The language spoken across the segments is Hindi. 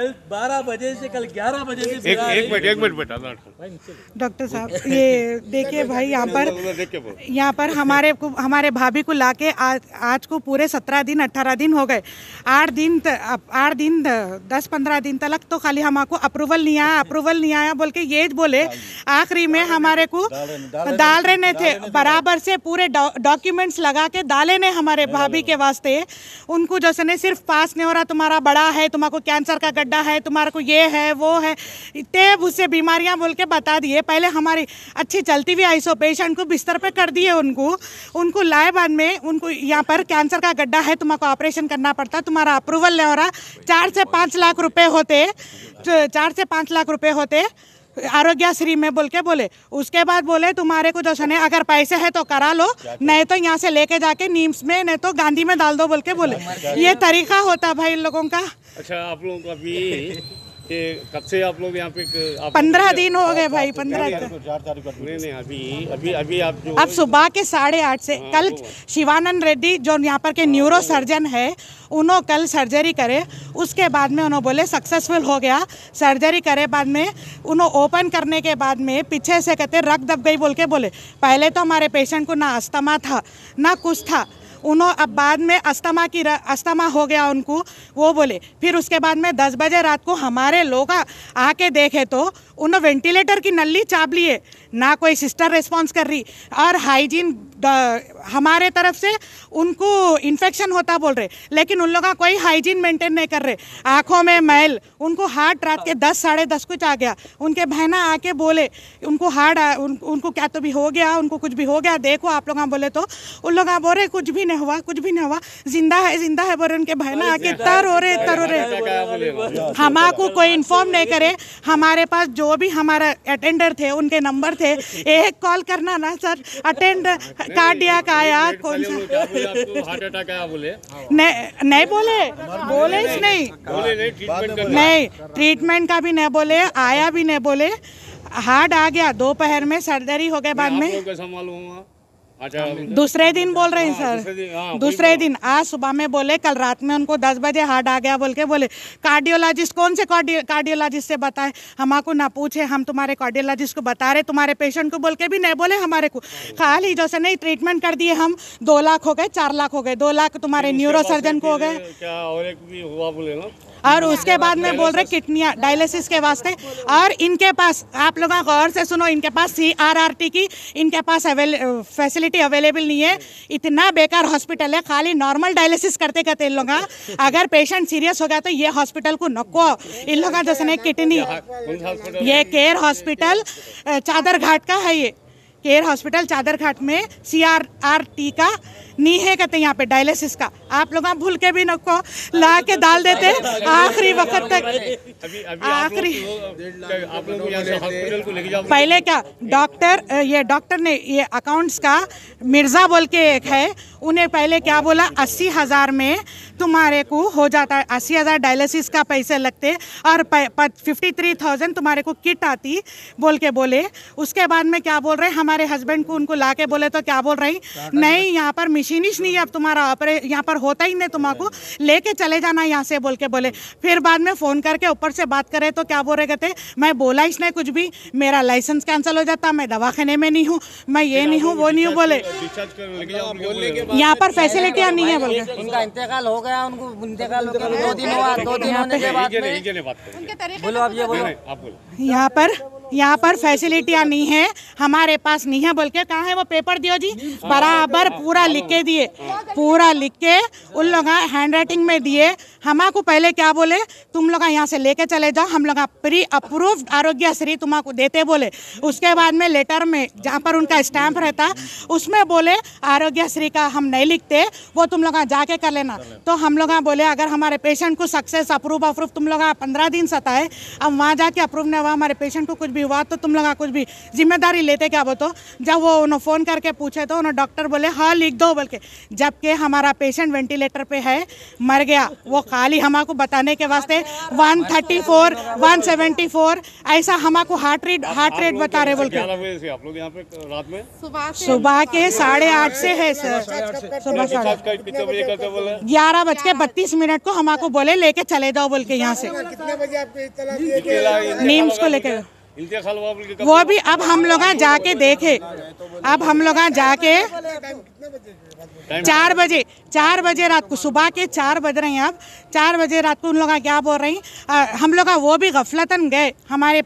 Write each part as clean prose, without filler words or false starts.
कल 12 बजे से कल 11 बजे से एक मिनट बेटा डॉक्टर साहब, ये देखिए भाई, यहाँ पर हमारे भाभी को लाके आज को पूरे 17 दिन 18 दिन हो गए। 8 दिन 10-15 दिन तक तो खाली हमको अप्रूवल नहीं आया बोल के ये बोले। आखिरी में हमारे को डाल रहे थे बराबर से पूरे डॉक्यूमेंट्स लगा के डाले ने हमारे भाभी के वास्ते। उनको जैसे नहीं सिर्फ पास नहीं हो रहा, तुम्हारा बड़ा है, तुम्हारा कैंसर का गड्ढा है, तुम्हारा को ये है वो है, इतने उससे बीमारियां बोल के बता दिए। पहले हमारी अच्छी चलती हुई आईसीयू पेशेंट को बिस्तर पे कर दिए। उनको लाए बाद में उनको यहाँ पर कैंसर का गड्ढा है, तुम्हारा ऑपरेशन करना पड़ता, तुम्हारा अप्रूवल नहीं हो रहा। 4 से 5 लाख रुपए होते, 4 से 5 लाख रुपए होते आरोग्यश्री में बोल के बोले। उसके बाद बोले तुम्हारे को जो है अगर पैसे है तो करा लो, नहीं तो यहाँ से लेके जाके नीम्स में नहीं तो गांधी में डाल दो बोल के बोले। ये तरीका होता भाई इन लोगों का। अच्छा, आप लोगों का अभी कब से आप लोग यहाँ पे 15 दिन हो गए भाई। 15 दिन अभी आप जो अब सुबह के 8:30 से कल शिवानंद रेड्डी जो यहाँ पर के न्यूरो सर्जन है, उन्होंने कल सर्जरी करे। उसके बाद में उन्होंने बोले सक्सेसफुल हो गया। सर्जरी करे बाद में उन्होंने ओपन करने के बाद में पीछे से कहते रक्त दब गई बोल के बोले। पहले तो हमारे पेशेंट को ना अस्थमा था ना कुछ था, उन्होंने अब बाद में अस्थमा हो गया उनको, वो बोले। फिर उसके बाद में 10 बजे रात को हमारे लोग आके देखे तो उन्होंने वेंटिलेटर की नली चाप लिए, ना कोई सिस्टर रिस्पॉन्स कर रही। और हाइजीन हमारे तरफ से उनको इन्फेक्शन होता बोल रहे, लेकिन उन लोगों का कोई हाइजीन मेंटेन नहीं कर रहे। आँखों में मैल, उनको हार्ट रात के 10 साढ़े 10 कुछ आ गया। उनके बहना आके बोले उनको उनको क्या तो भी हो गया, उनको कुछ भी हो गया, देखो आप लोग बोले तो उन लोग बोल रहे कुछ भी नहीं हुआ, कुछ भी नहीं हुआ, जिंदा है बोल रहे। उनके बहना आके तर हो रहे। हमारे कोई इन्फॉर्म नहीं करे। हमारे पास जो भी हमारा अटेंडर थे उनके नंबर थे, एक कॉल करना ना सर, अटेंड कार्डियक आया, कौन सा हार्ट अटैक आया बोले, नहीं बोले नहीं, ट्रीटमेंट का भी नहीं बोले, आया भी नहीं बोले। हार्ट आ गया, दोपहर में सर्जरी हो गए बाद में। अच्छा, दूसरे दिन बोल रहे हैं सर, दूसरे दिन आज सुबह में बोले कल रात में उनको 10 बजे हार्ट आ गया बोल के बोले। कार्डियोलॉजिस्ट कौन से कार्डियोलॉजिस्ट से बताए, हमको ना पूछे, हम तुम्हारे कार्डियोलॉजिस्ट को बता रहे, तुम्हारे पेशेंट को बोल के भी नहीं बोले। हमारे को खाली जैसे नहीं ट्रीटमेंट कर दिए हम, 2 लाख हो गए, 4 लाख हो गए, 2 लाख तुम्हारे न्यूरो सर्जन को हो गए। क्या और एक भी हुआ बोले ना, और उसके बाद में बोल रहे किडनियाँ डायलिसिस के वास्ते। और इनके पास आप लोग गौर से सुनो, इनके पास CRRT की इनके पास फैसिलिटी अवेलेबल नहीं है। इतना बेकार हॉस्पिटल है, खाली नॉर्मल डायलिसिस करते इन लोग। अगर पेशेंट सीरियस हो गया तो ये हॉस्पिटल को नको। इन लोग जैसे नहीं किडनी, ये केयर हॉस्पिटल चादर घाट का है, ये केयर हॉस्पिटल चादर घाट में CRRT का नहीं है कहते यहाँ पे डायलिसिस का। आप लोग भूल के भी नको ला के डाल देते आखिरी वक्त तक। आखिरी पहले क्या डॉक्टर ने ये अकाउंट्स का मिर्ज़ा बोल के एक है, उन्हें पहले क्या बोला 80,000 में तुम्हारे को हो जाता है, 80,000 डायलिसिस का पैसे लगते और 53,000 तुम्हारे को किट आती बोल के बोले। उसके बाद में क्या बोल रहे हमारे हस्बैंड को, उनको ला के बोले तो क्या बोल रही, नहीं यहाँ पर मशीनिस्ट नहीं है, अब तुम्हारा यहाँ पर होता ही नहीं, तुम्हारा लेके चले जाना यहाँ से बोल के बोले। फिर बाद में फ़ोन करके ऊपर से बात करे तो क्या बोल रहे कहते, मैं बोला इसने कुछ भी, मेरा लाइसेंस कैंसिल हो जाता, मैं दवाखाने में नहीं हूँ, मैं ये नहीं हूँ वो नहीं हूँ बोले। यहाँ पर फैसिलिटियाँ नहीं है बोल के। उनका इंतकाल हो गया, उनको इंतकाल 2 दिन हुआ, 2 दिन होने के बाद बोलो आप ये बोलो यहाँ पर फैसिलिटियाँ नहीं है, हमारे पास नहीं है बोल के। कहाँ है वो पेपर दियो जी, बराबर पूरा लिख के दिए, पूरा लिख के उन लोग हैंड राइटिंग में दिए। हमको पहले क्या बोले, तुम लोग यहाँ से लेके चले जाओ, हम लोग प्री अप्रूव्ड आरोग्यश्री तुम्हारा देते बोले। उसके बाद में लेटर में जहाँ पर उनका स्टैंप रहता उसमें बोले आरोग्यश्री का हम नहीं लिखते, वो तुम लोग जाके कर लेना। तो हम लोग बोले अगर हमारे पेशेंट को सक्सेस अप्रूव तुम लोग 15 दिन सताए, अब वहाँ जाके अप्रूव नहीं हुआ, हमारे पेशेंट को कुछ भी हुआ तो तुम लोग कुछ भी जिम्मेदारी लेते क्या वो? तो जब वो उन्होंने फ़ोन करके पूछे तो उन्होंने डॉक्टर बोले हाँ लिख दो बोल के, जबकि हमारा पेशेंट वेंटिलेटर पे है, मर गया। वो खाली हमको बताने के वास्ते 134 174 ऐसा हमको हार्ट रेट बता रहे बोल के। 11 बजे से आप लोग यहाँ पे रात में? सुबह के 8:30 से है सर। सुबह कितने बजे करते बोले? 11:32 को हमको बोले लेके चले जाओ बोल के यहाँ से। कितने बजे आपको इत्तला दी गई? नीम्स को लेके इंतकाल हुआ बोल के? वो भी अब हम लोग जाके देखे, अब हम लोग जाके 4 बजे रात को, सुबह के 4 बज रहे हैं। अब 4 बजे रात को उन लोग क्या बोल रहे हैं, हम लोग वो भी गफलतन गए, हमारी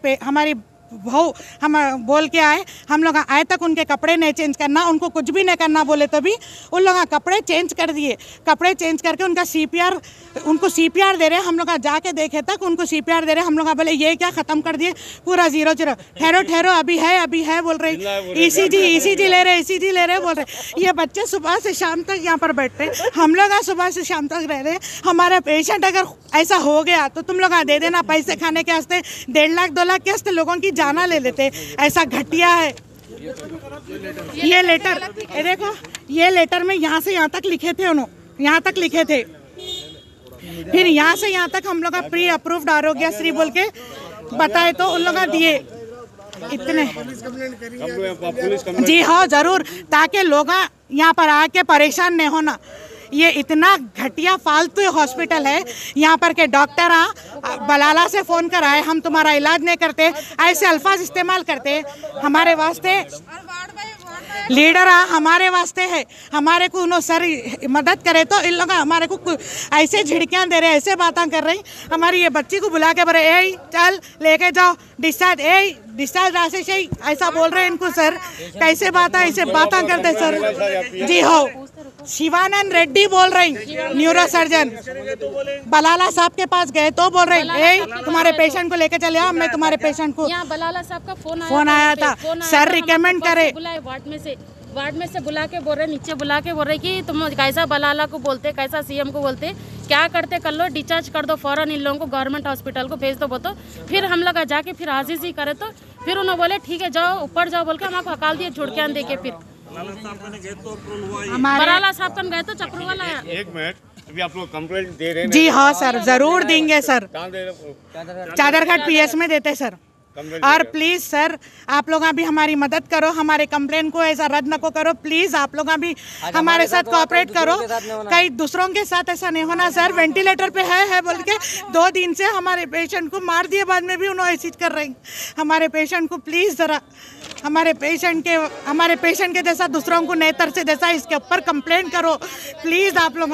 भाऊ हम बोल के आए, हम लोग आए तक उनके कपड़े नहीं चेंज करना, उनको कुछ भी नहीं करना बोले तो भी उन लोग कपड़े चेंज कर दिए। कपड़े चेंज करके उनको सीपीआर दे रहे, हम लोग जाके देखे तक उनको सीपीआर दे रहे। हम लोग बोले ये क्या ख़त्म कर दिए पूरा 0-0। ठहरो अभी है बोल रहे। ईसीजी ले रहे बोल रहे। ये बच्चे सुबह से शाम तक यहाँ पर बैठते, हम लोग सुबह से शाम तक रह रहे। हमारा पेशेंट अगर ऐसा हो गया तो तुम लोग दे देना पैसे खाने के वास्ते, 1.5 लाख 2 लाख के वास्ते लोगों की जाना ले लेते। ऐसा घटिया है ये लेटर। ये देखो, ये लेटर में यहाँ से यहाँ तक लिखे थे, उन्होंने यहाँ तक लिखे थे, फिर यहाँ से यहाँ तक हम लोग का प्री अप्रूव्ड आरोग्यश्री बोल के बताए तो उन लोग दिए इतने। जी हाँ जरूर, ताकि लोग यहाँ पर आके परेशान नहीं होना। ये इतना घटिया फालतू हॉस्पिटल है। यहाँ पर के डॉक्टर बलाला से फ़ोन कर आए, हम तुम्हारा इलाज नहीं करते, ऐसे अल्फाज इस्तेमाल करते। हमारे वास्ते लीडर हमारे वास्ते है, हमारे को उन्होंने सर मदद करे तो इन लोग हमारे को ऐसे झिड़कियाँ दे रहे, ऐसे बातें कर रही। हमारी ये बच्ची को बुला के बोले ए चल लेके जाओ डिस्चार्ज राशि ऐसा बोल रहे हैं इनको। सर कैसे ऐसे बातें करते सर? जी हो, शिवानंद रेड्डी बोल रही, न्यूरो सर्जन। बलाला साहब के पास गए तो बोल रहे तुम्हारे पेशेंट को लेके चले आओ। मैं तुम्हारे पेशेंट को, बलाला साहब का फोन आया था, सर रिकमेंड करे। वार्ड में से बुला के बोल रहे, नीचे बुला के बोल रहे कि तुम कैसा बलाला को बोलते, कैसा सीएम को बोलते, क्या करते कर लो, डिस्चार्ज कर दो फौरन इन लोगों को, गवर्नमेंट हॉस्पिटल को भेज दो। तो फिर हम लोग जाके फिर हाजिर ही करे तो फिर उन्होंने बोले ठीक है जाओ ऊपर जाओ बोल के हमको हकाल दिए झुड़कियाँ दे के। फिर बलाला साहब कन गए तो चक्रू वाला। 1 मिनट, अभी आप लोग कंप्लेंट दे रहे हैं? जी हाँ सर जरूर देंगे सर, चादरघाट पीएस में देते सर। और प्लीज़ सर आप लोग भी हमारी मदद करो, हमारे कंप्लेंट को ऐसा रद्द न को करो प्लीज़। आप लोग भी हमारे साथ कोऑपरेट करो, कई दूसरों के साथ ऐसा नहीं होना सर। वेंटिलेटर पे है बोल के 2 दिन से हमारे पेशेंट को मार दिए, बाद में भी उन्होंने ऐसी कर रही। हमारे पेशेंट को प्लीज़ ज़रा हमारे पेशेंट के जैसा दूसरों को नेतर से जैसा इसके ऊपर कंप्लेंट करो प्लीज़ आप लोग।